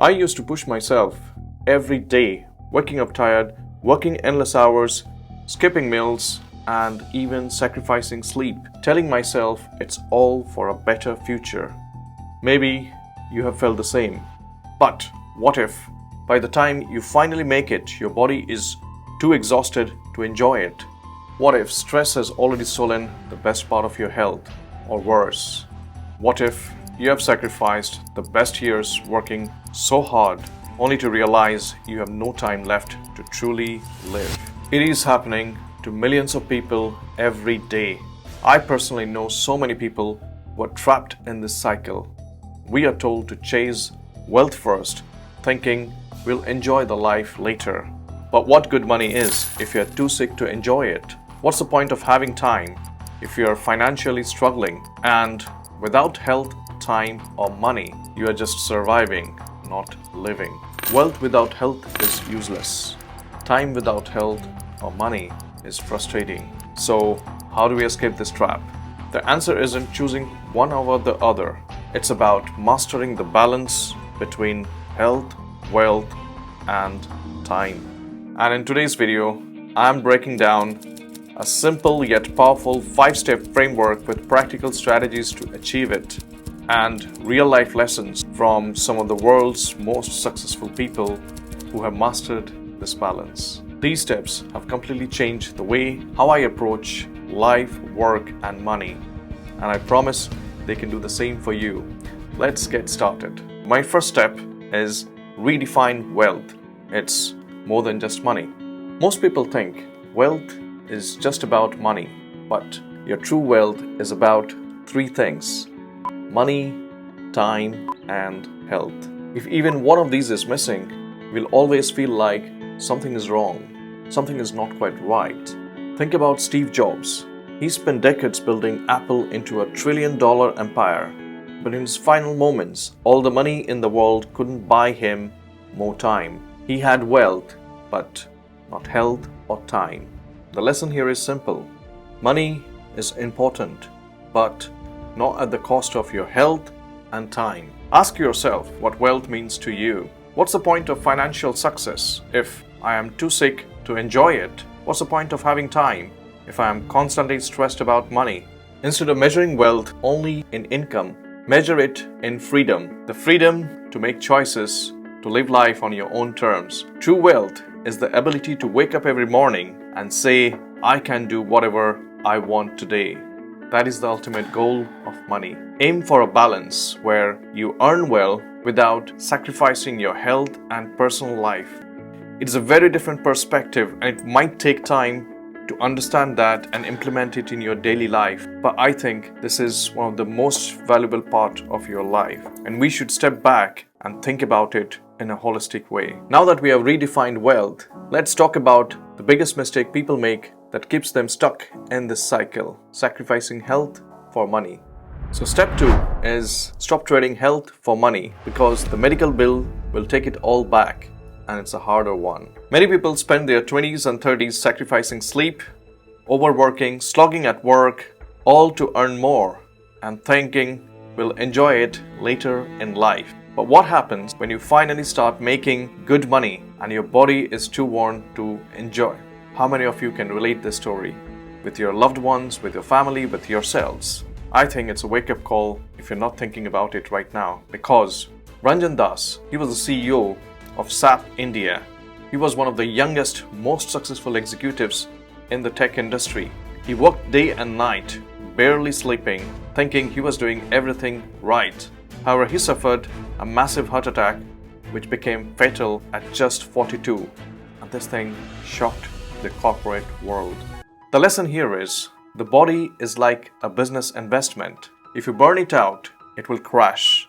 I used to push myself every day, waking up tired, working endless hours, skipping meals, and even sacrificing sleep, telling myself it's all for a better future. Maybe you have felt the same. But what if, by the time you finally make it, your body is too exhausted to enjoy it? What if stress has already stolen the best part of your health? Or worse, what if you have sacrificed the best years working so hard only to realize you have no time left to truly live? It is happening to millions of people every day. I personally know so many people who are trapped in this cycle. We are told to chase wealth first, thinking we'll enjoy the life later. But what good money is if you're too sick to enjoy it? What's the point of having time if you're financially struggling and without health, time, or money, you are just surviving, not living? Wealth without health is useless. Time without health or money is frustrating. So, how do we escape this trap? The answer isn't choosing one over the other. It's about mastering the balance between health, wealth, and time. And in today's video, I'm breaking down a simple yet powerful 5-step framework with practical strategies to achieve it, and real-life lessons from some of the world's most successful people who have mastered this balance. These steps have completely changed the way how I approach life, work, and money, and I promise they can do the same for you. Let's get started. My first step is redefine wealth. It's more than just money. Most people think wealth is just about money, but your true wealth is about 3 things: money, time, and health. If even one of these is missing, we'll always feel like something is wrong, something is not quite right. Think about Steve Jobs. He spent decades building Apple into a $1 trillion empire, but in his final moments, all the money in the world couldn't buy him more time. He had wealth, but not health or time. The lesson here is simple. Money is important, but not at the cost of your health and time. Ask yourself what wealth means to you. What's the point of financial success if I am too sick to enjoy it? What's the point of having time if I am constantly stressed about money? Instead of measuring wealth only in income, measure it in freedom. The freedom to make choices, to live life on your own terms. True wealth is the ability to wake up every morning and say, I can do whatever I want today. That is the ultimate goal of money. Aim for a balance where you earn well without sacrificing your health and personal life. It is a very different perspective, and it might take time to understand that and implement it in your daily life. But I think this is one of the most valuable part of your life, and we should step back and think about it in a holistic way. Now that we have redefined wealth, let's talk about the biggest mistake people make that keeps them stuck in this cycle: sacrificing health for money. So step 2 is stop trading health for money, because the medical bill will take it all back, and it's a harder one. Many people spend their 20s and 30s sacrificing sleep, overworking, slogging at work, all to earn more and thinking we'll enjoy it later in life. But what happens when you finally start making good money and your body is too worn to enjoy? How many of you can relate this story with your loved ones, with your family, with yourselves? I think it's a wake-up call if you're not thinking about it right now, because Ranjan Das, he was the CEO of SAP India. He was one of the youngest, most successful executives in the tech industry. He worked day and night, barely sleeping, thinking he was doing everything right. However, he suffered a massive heart attack which became fatal at just 42, and this thing shocked the corporate world. The lesson here is the body is like a business investment. If you burn it out, it will crash.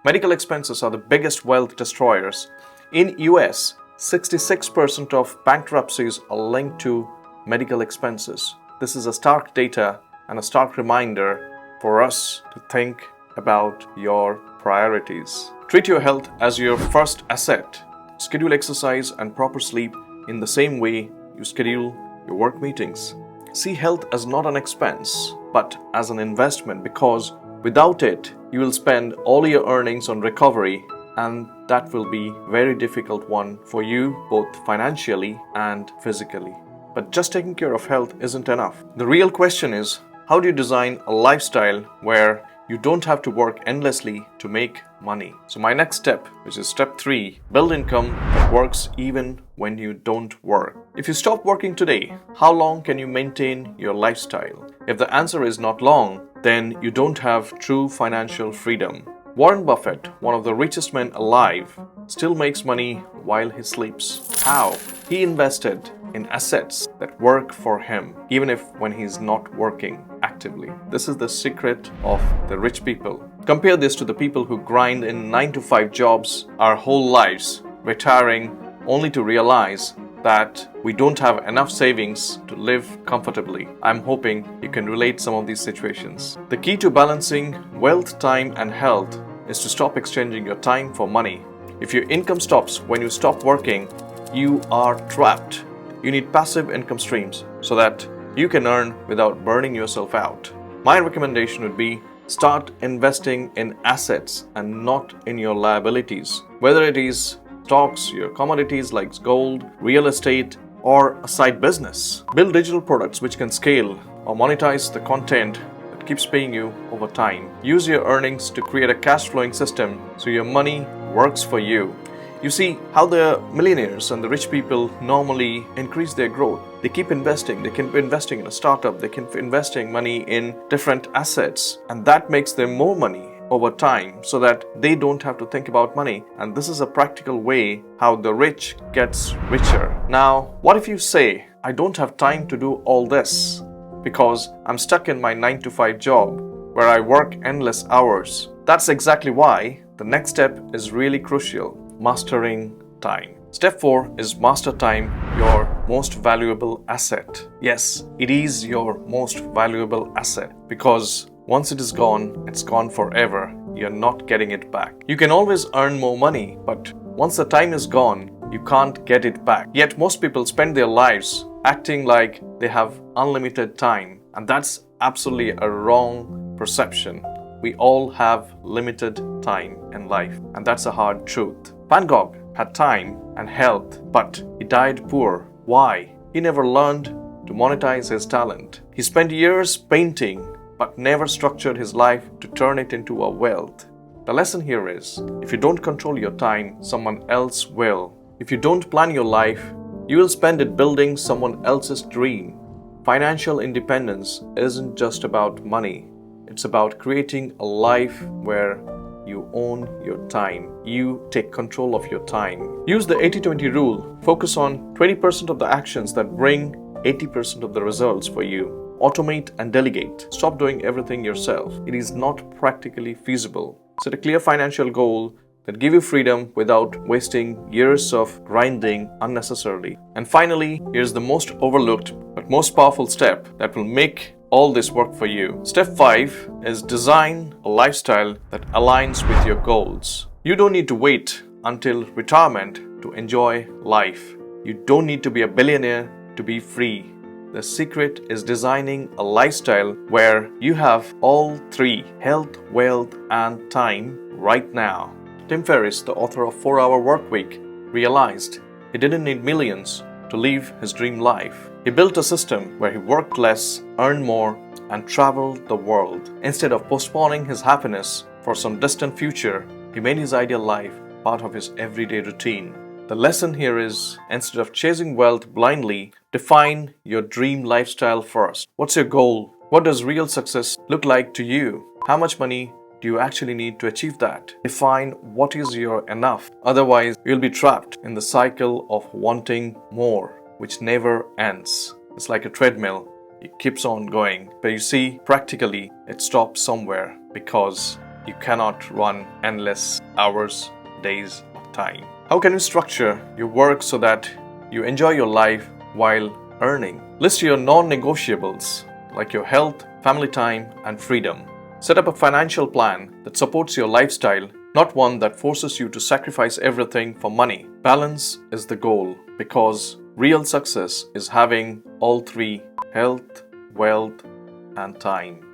Medical expenses are the biggest wealth destroyers. In US, 66% of bankruptcies are linked to medical expenses. This is a stark data and a stark reminder for us to think about your priorities. Treat your health as your first asset. Schedule exercise and proper sleep in the same way you schedule your work meetings. See health as not an expense, but as an investment, because without it, you will spend all your earnings on recovery and that will be a very difficult one for you, both financially and physically. But just taking care of health isn't enough. The real question is, how do you design a lifestyle where you don't have to work endlessly to make money? So my next step, which is step 3, build income that works even when you don't work. If you stop working today, how long can you maintain your lifestyle? If the answer is not long, then you don't have true financial freedom. Warren Buffett, one of the richest men alive, still makes money while he sleeps. How? He invested in assets that work for him, even if when he's not working actively. This is the secret of the rich people. Compare this to the people who grind in 9-to-5 jobs our whole lives, retiring only to realize that we don't have enough savings to live comfortably. I'm hoping you can relate some of these situations. The key to balancing wealth, time, and health is to stop exchanging your time for money. If your income stops when you stop working, you are trapped. You need passive income streams so that you can earn without burning yourself out. My recommendation would be start investing in assets and not in your liabilities. Whether it is stocks, your commodities like gold, real estate, or a side business. Build digital products which can scale or monetize the content that keeps paying you over time. Use your earnings to create a cash flowing system so your money works for you. You see how the millionaires and the rich people normally increase their growth. They keep investing. They can be investing in a startup. They can be investing money in different assets. And that makes them more money over time so that they don't have to think about money. And this is a practical way how the rich gets richer. Now, what if you say, I don't have time to do all this because I'm stuck in my 9-to-5 job where I work endless hours? That's exactly why the next step is really crucial. Mastering time. Step 4 is master time, your most valuable asset. Yes, it is your most valuable asset because once it is gone, it's gone forever. You're not getting it back. You can always earn more money, but once the time is gone, you can't get it back. Yet most people spend their lives acting like they have unlimited time, and that's absolutely a wrong perception. We all have limited time in life, and that's a hard truth. Van Gogh had time and health, but he died poor. Why? He never learned to monetize his talent. He spent years painting, but never structured his life to turn it into a wealth. The lesson here is, if you don't control your time, someone else will. If you don't plan your life, you will spend it building someone else's dream. Financial independence isn't just about money. It's about creating a life where you own your time. You take control of your time. Use the 80-20 rule. Focus on 20% of the actions that bring 80% of the results for you. Automate and delegate. Stop doing everything yourself. It is not practically feasible. Set a clear financial goal that give you freedom without wasting years of grinding unnecessarily. And finally, here's the most overlooked but most powerful step that will make all this work for you. Step 5 is design a lifestyle that aligns with your goals. You don't need to wait until retirement to enjoy life. You don't need to be a billionaire to be free. The secret is designing a lifestyle where you have all 3, health, wealth, and time right now. Tim Ferriss, the author of 4-Hour Workweek, realized he didn't need millions to live his dream life. He built a system where he worked less, earned more, and traveled the world. Instead of postponing his happiness for some distant future, he made his ideal life part of his everyday routine. The lesson here is, instead of chasing wealth blindly, define your dream lifestyle first. What's your goal? What does real success look like to you? How much money do you actually need to achieve that? Define what is your enough. Otherwise, you'll be trapped in the cycle of wanting more, which never ends. It's like a treadmill. It keeps on going. But you see, practically, it stops somewhere because you cannot run endless hours, days of time. How can you structure your work so that you enjoy your life while earning? List your non-negotiables like your health, family time, and freedom. Set up a financial plan that supports your lifestyle, not one that forces you to sacrifice everything for money. Balance is the goal because real success is having all 3, health, wealth, and time.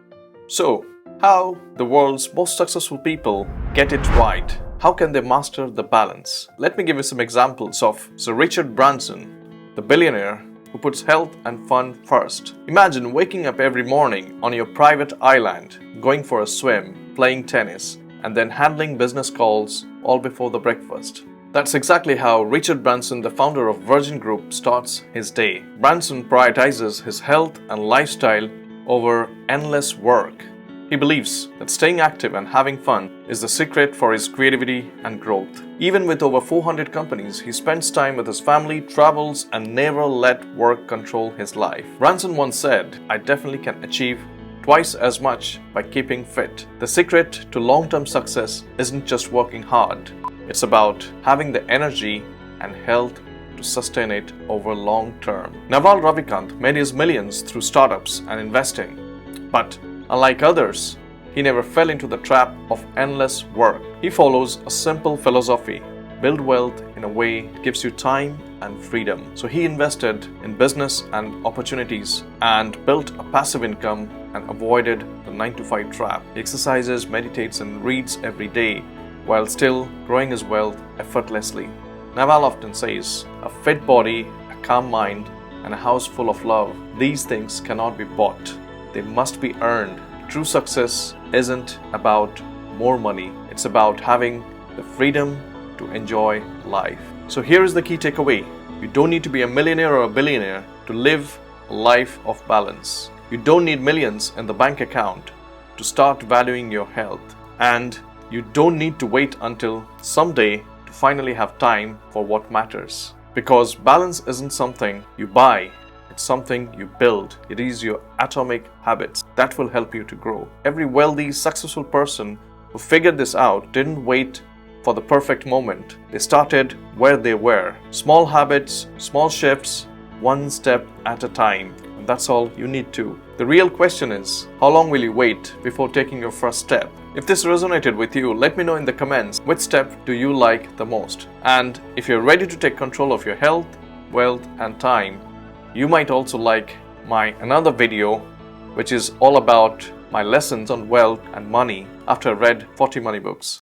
So, how the world's most successful people get it right? How can they master the balance? Let me give you some examples of Sir Richard Branson, the billionaire who puts health and fun first. Imagine waking up every morning on your private island, going for a swim, playing tennis, and then handling business calls all before the breakfast. That's exactly how Richard Branson, the founder of Virgin Group, starts his day. Branson prioritizes his health and lifestyle over endless work. He believes that staying active and having fun is the secret for his creativity and growth. Even with over 400 companies, he spends time with his family, travels, and never let work control his life. Branson once said, "I definitely can achieve twice as much by keeping fit." The secret to long-term success isn't just working hard. It's about having the energy and health to sustain it over long term. Naval Ravikant made his millions through startups and investing. But unlike others, he never fell into the trap of endless work. He follows a simple philosophy: build wealth in a way that gives you time and freedom. So he invested in business and opportunities and built a passive income and avoided the 9-to-5 trap. He exercises, meditates, and reads every day while still growing his wealth effortlessly. Naval often says, "A fit body, a calm mind, and a house full of love. These things cannot be bought. They must be earned." True success isn't about more money. It's about having the freedom to enjoy life. So here is the key takeaway. You don't need to be a millionaire or a billionaire to live a life of balance. You don't need millions in the bank account to start valuing your health. And you don't need to wait until someday to finally have time for what matters. Because balance isn't something you buy, it's something you build. It is your atomic habits that will help you to grow. Every wealthy, successful person who figured this out didn't wait for the perfect moment. They started where they were. Small habits, small shifts, one step at a time. And that's all you need to. The real question is, how long will you wait before taking your first step? If this resonated with you, let me know in the comments which step do you like the most. And if you're ready to take control of your health, wealth, and time, you might also like my another video which is all about my lessons on wealth and money after I read 40 money books.